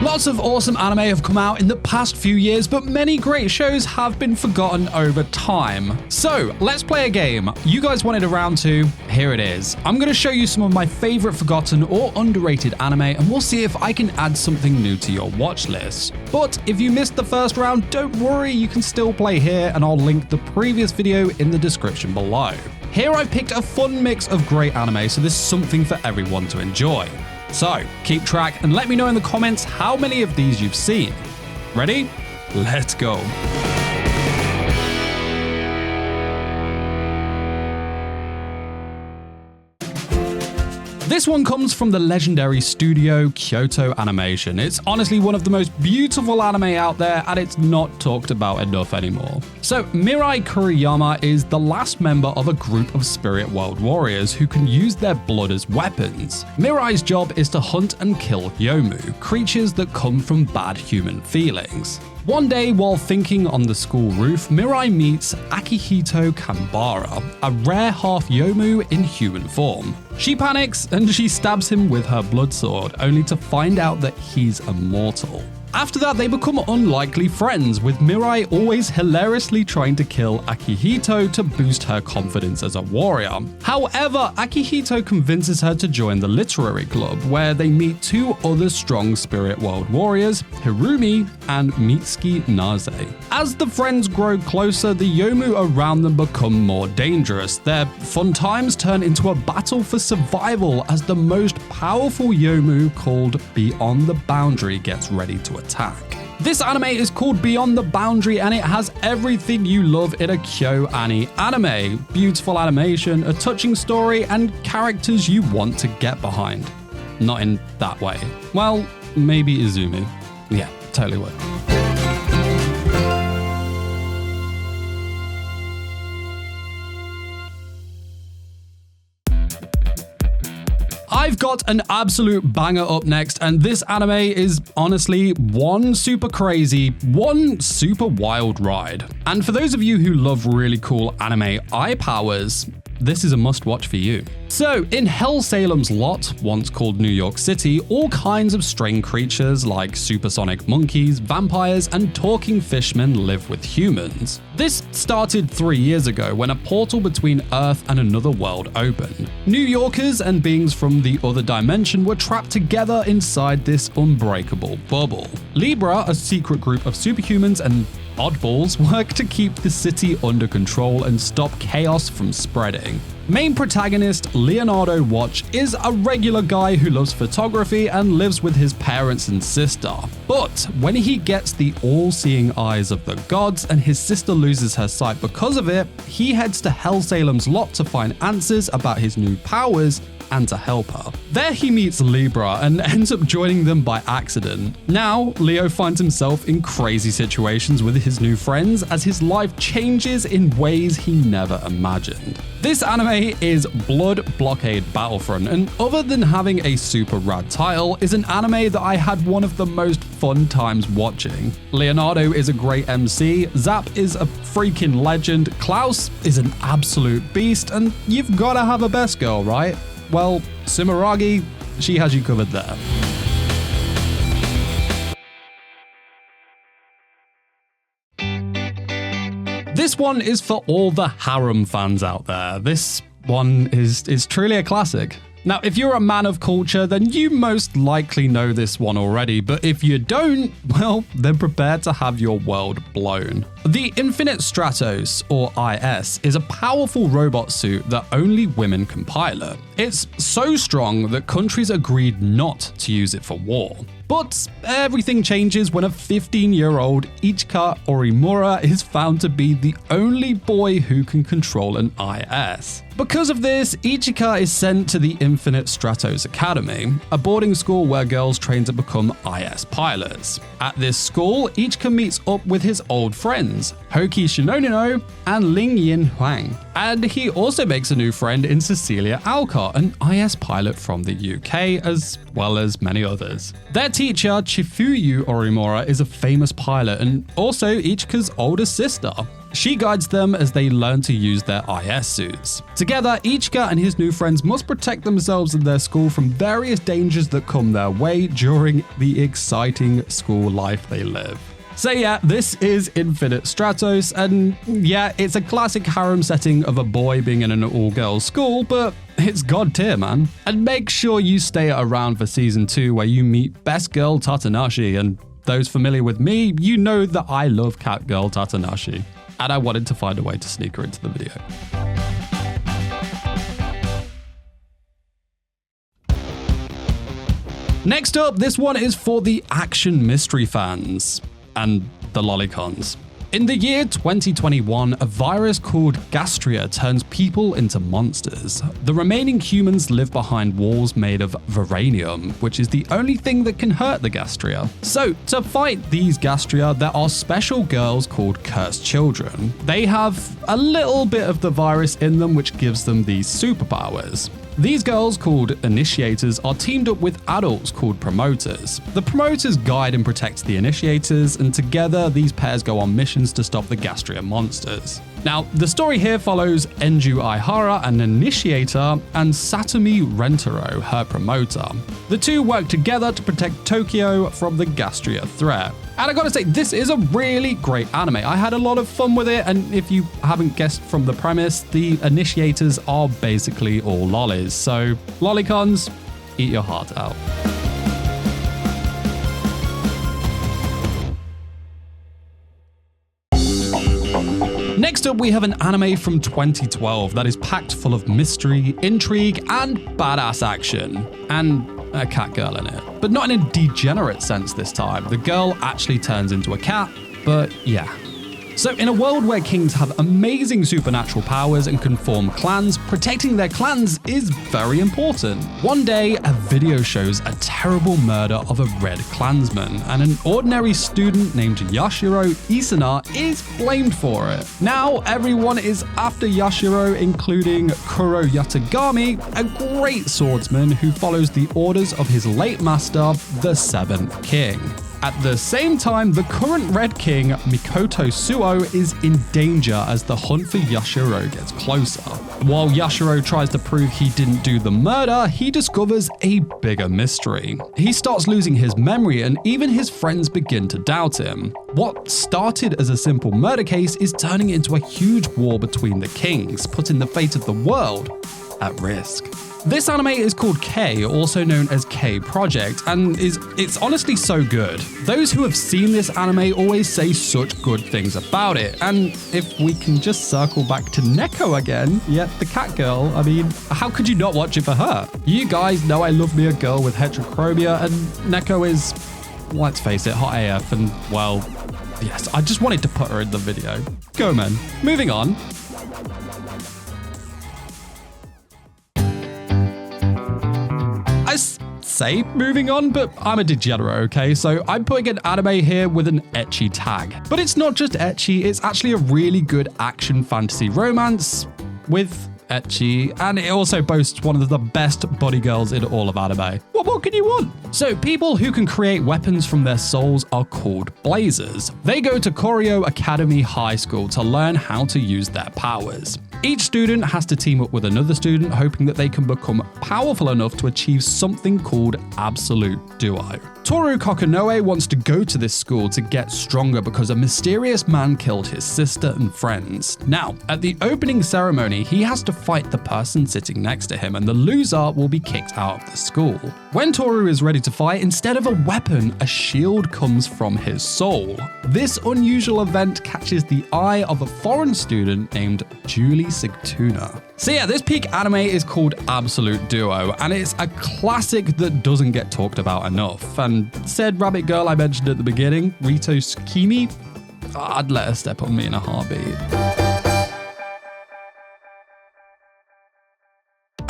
Lots of awesome anime have come out in the past few years, but many great shows have been forgotten over time. So, let's play a game. You guys wanted a round 2, here it is. I'm going to show you some of my favorite forgotten or underrated anime, and we'll see if I can add something new to your watch list. But if you missed the first round, don't worry, you can still play here, and I'll link the previous video in the description below. Here I've picked a fun mix of great anime, so there's something for everyone to enjoy. So, keep track and let me know in the comments how many of these you've seen. Ready? Let's go. This one comes from the legendary studio Kyoto Animation. It's honestly one of the most beautiful anime out there, and it's not talked about enough anymore. So, Mirai Kuriyama is the last member of a group of spirit world warriors who can use their blood as weapons. Mirai's job is to hunt and kill Yomu, creatures that come from bad human feelings. One day, while thinking on the school roof, Mirai meets Akihito Kanbara, a rare half Yomu in human form. She panics and she stabs him with her blood sword, only to find out that he's immortal. After that, they become unlikely friends, with Mirai always hilariously trying to kill Akihito to boost her confidence as a warrior. However, Akihito convinces her to join the literary club, where they meet two other strong spirit world warriors, Hirumi and Mitsuki Naze. As the friends grow closer, the Yomu around them become more dangerous. Their fun times turn into a battle for survival as the most powerful Yomu, called Beyond the Boundary, gets ready to attack. This anime is called Beyond the Boundary, and it has everything you love in a KyoAni anime. Beautiful animation, a touching story, and characters you want to get behind. Not in that way. Well, maybe Izumi. Yeah, totally would. I've got an absolute banger up next, and this anime is honestly one super crazy, one super wild ride. And for those of you who love really cool anime eye powers, this is a must-watch for you. So, in Hell Salem's Lot, once called New York City, all kinds of strange creatures like supersonic monkeys, vampires, and talking fishmen live with humans. This started 3 years ago when a portal between Earth and another world opened. New Yorkers and beings from the other dimension were trapped together inside this unbreakable bubble. Libra, a secret group of superhumans and oddballs, work to keep the city under control and stop chaos from spreading. Main protagonist Leonardo Watch is a regular guy who loves photography and lives with his parents and sister. But when he gets the all-seeing eyes of the gods and his sister loses her sight because of it, he heads to Hell Salem's Lot to find answers about his new powers and to help her. There he meets Libra and ends up joining them by accident. Now, Leo finds himself in crazy situations with his new friends as his life changes in ways he never imagined. This anime is Blockade Battlefront, and other than having a super rad title, is an anime that I had one of the most fun times watching. Leonardo is a great MC, Zap is a freaking legend, Klaus is an absolute beast, and you've gotta have a best girl, right? Well, Sumeragi, she has you covered there. This one is for all the harem fans out there. This one is truly a classic. Now, if you're a man of culture, then you most likely know this one already, but if you don't, well, then prepare to have your world blown. The Infinite Stratos, or IS, is a powerful robot suit that only women can pilot. It's so strong that countries agreed not to use it for war. But everything changes when a 15-year-old Ichika Orimura is found to be the only boy who can control an IS. Because of this, Ichika is sent to the Infinite Stratos Academy, a boarding school where girls train to become IS pilots. At this school, Ichika meets up with his old friends, Hoki Shinonino and Ling Yin Huang. And he also makes a new friend in Cecilia Alcott, an IS pilot from the UK, as well as many others. Their teacher, Chifuyu Orimura, is a famous pilot and also Ichika's older sister. She guides them as they learn to use their IS suits. Together, Ichika and his new friends must protect themselves and their school from various dangers that come their way during the exciting school life they live. So yeah, this is Infinite Stratos, and yeah, it's a classic harem setting of a boy being in an all-girls school, but it's god tier, man. And make sure you stay around for season 2 where you meet best girl Tatanashi, and those familiar with me, you know that I love cat girl Tatanashi, and I wanted to find a way to sneak her into the video. Next up, this one is for the action mystery fans and the lolicons. In the year 2021, a virus called Gastria turns people into monsters. The remaining humans live behind walls made of vibranium, which is the only thing that can hurt the Gastria. So, to fight these Gastria, there are special girls called Cursed Children. They have a little bit of the virus in them, which gives them these superpowers. These girls, called Initiators, are teamed up with adults called Promoters. The Promoters guide and protect the Initiators, and together these pairs go on missions to stop the Gastria monsters. Now, the story here follows Enju Aihara, an Initiator, and Satomi Rentaro, her promoter. The two work together to protect Tokyo from the Gastria threat. And I gotta say, this is a really great anime. I had a lot of fun with it, and if you haven't guessed from the premise, the Initiators are basically all lollies. So, lolicons, eat your heart out. Next up, we have an anime from 2012 that is packed full of mystery, intrigue, and badass action. And a cat girl in it. But not in a degenerate sense this time. The girl actually turns into a cat, but yeah. So in a world where kings have amazing supernatural powers and can form clans, protecting their clans is very important. One day, a video shows a terrible murder of a red clansman, and an ordinary student named Yashiro Isana is blamed for it. Now everyone is after Yashiro, including Kuro Yatagami, a great swordsman who follows the orders of his late master, the Seventh King. At the same time, the current Red King, Mikoto Suo, is in danger as the hunt for Yashiro gets closer. While Yashiro tries to prove he didn't do the murder, he discovers a bigger mystery. He starts losing his memory, and even his friends begin to doubt him. What started as a simple murder case is turning into a huge war between the kings, putting the fate of the world at risk. This anime is called K, also known as K Project, and it's honestly so good. Those who have seen this anime always say such good things about it, and if we can just circle back to Neko again, yeah, the cat girl, I mean, how could you not watch it for her? You guys know I love me a girl with heterochromia, and Neko is, let's face it, hot AF, and well, yes, I just wanted to put her in the video. Go men. Moving on. Say moving on, but I'm a degenerate, okay? So I'm putting an anime here with an ecchi tag. But it's not just ecchi, it's actually a really good action fantasy romance with ecchi, and it also boasts one of the best body girls in all of anime. What more can you want? So people who can create weapons from their souls are called Blazers. They go to Koryo Academy High School to learn how to use their powers. Each student has to team up with another student, hoping that they can become powerful enough to achieve something called absolute duo. Toru Kokonoe wants to go to this school to get stronger because a mysterious man killed his sister and friends. Now, at the opening ceremony, he has to fight the person sitting next to him, and the loser will be kicked out of the school. When Toru is ready to fight, instead of a weapon, a shield comes from his soul. This unusual event catches the eye of a foreign student named Julie Sigtuna. So yeah, this peak anime is called Absolute Duo, and it's a classic that doesn't get talked about enough. And said rabbit girl I mentioned at the beginning, Rito Tsukimi, I'd let her step on me in a heartbeat.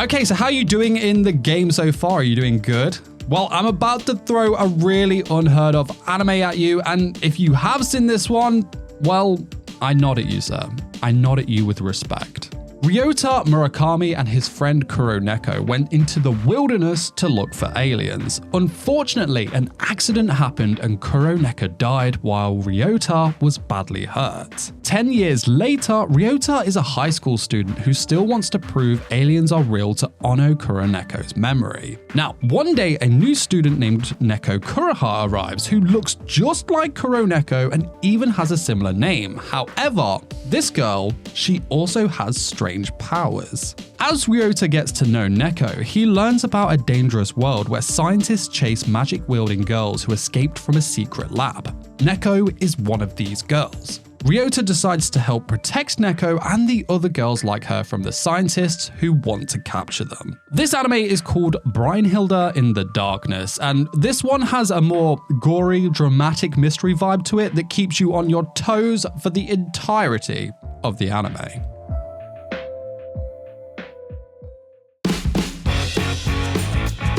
Okay, so how are you doing in the game so far? Are you doing good? Well, I'm about to throw a really unheard of anime at you, and if you have seen this one, well, I nod at you, sir. I nod at you with respect. Ryota Murakami and his friend Kuroneko went into the wilderness to look for aliens. Unfortunately, an accident happened and Kuroneko died while Ryota was badly hurt. 10 years later, Ryota is a high school student who still wants to prove aliens are real to honor Kuroneko's memory. Now, one day a new student named Neko Kuroha arrives who looks just like Kuroneko and even has a similar name. However, this girl, she also has strange powers. As Ryota gets to know Neko, he learns about a dangerous world where scientists chase magic-wielding girls who escaped from a secret lab. Neko is one of these girls. Ryota decides to help protect Neko and the other girls like her from the scientists who want to capture them. This anime is called Brin Hilder in the Darkness, and this one has a more gory, dramatic mystery vibe to it that keeps you on your toes for the entirety of the anime.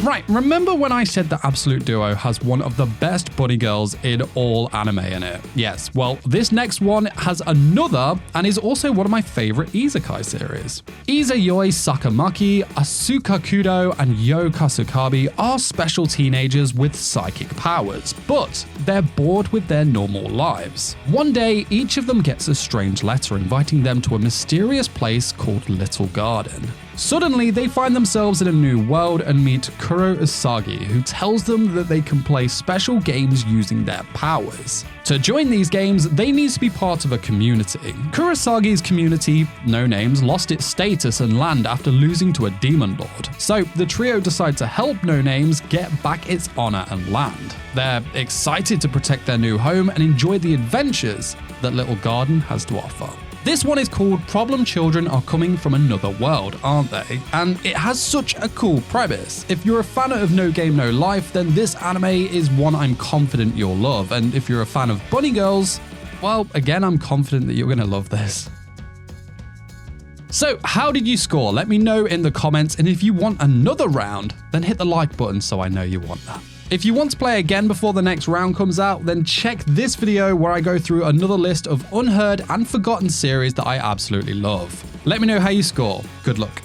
Right, remember when I said that Absolute Duo has one of the best bunny girls in all anime in it? Yes, well, this next one has another and is also one of my favorite isekai series. Izayoi Sakamaki, Asuka Kudo, and Yo Kasukabe are special teenagers with psychic powers, but they're bored with their normal lives. One day, each of them gets a strange letter inviting them to a mysterious place called Little Garden. Suddenly, they find themselves in a new world and meet Kuro Usagi, who tells them that they can play special games using their powers. To join these games, they need to be part of a community. Kurosagi's community, No Names, lost its status and land after losing to a demon lord. So the trio decide to help No Names get back its honor and land. They're excited to protect their new home and enjoy the adventures that Little Garden has to offer. This one is called Problem Children Are Coming from Another World, Aren't They? And it has such a cool premise. If you're a fan of No Game No Life, then this anime is one I'm confident you'll love. And if you're a fan of bunny girls, well, again, I'm confident that you're going to love this. So, how did you score? Let me know in the comments, and if you want another round, then hit the like button so I know you want that. If you want to play again before the next round comes out, then check this video where I go through another list of unheard and forgotten series that I absolutely love. Let me know how you score. Good luck.